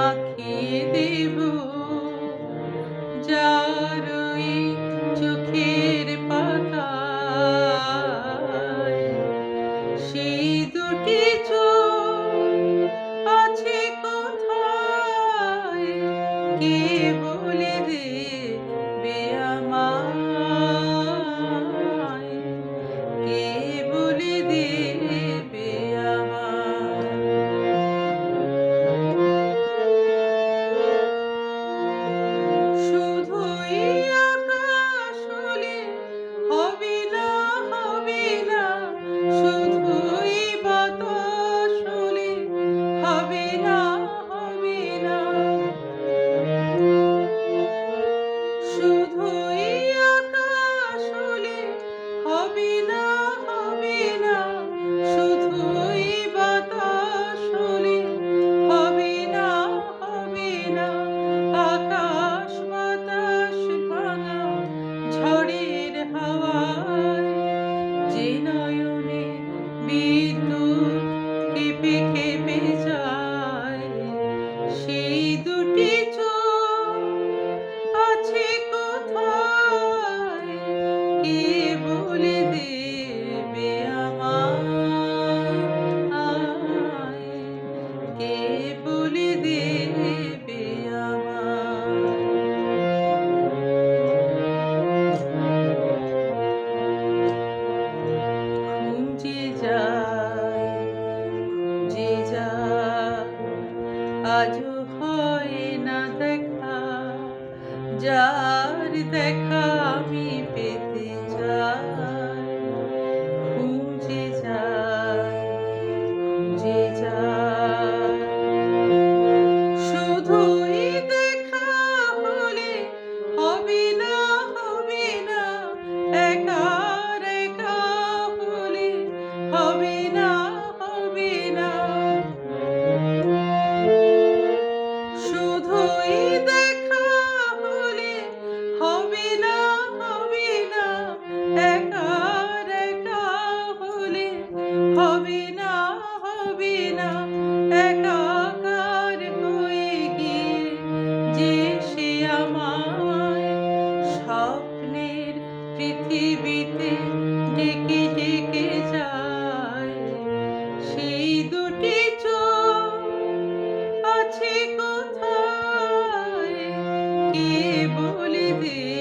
মাখিয়ে দেব যার ওই চোখের পাতায়। সেই দুটি চোখ আছে কোথায়, কে বলে দেবে আমায়, কে বলে দেবে আমায়। শুধুই আকাশ হলে হবে না, হবে না, শুধুই বাতাস হলে হবে না, হবে না, শুধুই আকাশ হলে হবে না, হবে না, শুধুই বাতাস হলে হবে না, হবে না। আকাশ বাতাস ভাঙা ঝড়ের হাওয়ায় যে নয়নে বিদ্যুৎ কেঁপে কেঁপে যায়, সেই দুটি চোখ আছে কোথায়, কে বলে দেবে আমায়, কে বলে দেবে আমায়। খুঁজে যায়, খুঁজে যায়, আজও হয় না দেখা, যার দেখা আমি পেতে চাই। খুঁজে যায়, খুঁজে যায়, শুধুই দেখা হলে হবে না, হবে না, একার একা হলে হবে না, হবে না, শুধুই দেখা হলে হবে না, হবে না, একার একা হলে হবে না, হবে না, একাকার হয়ে গিয়ে যে সে আমায় স্বপ্নের পৃথিবীতে ডেকে ডেকে যায়। সেই দুটি চোখ আছে কোথায়, কে বলে দেবে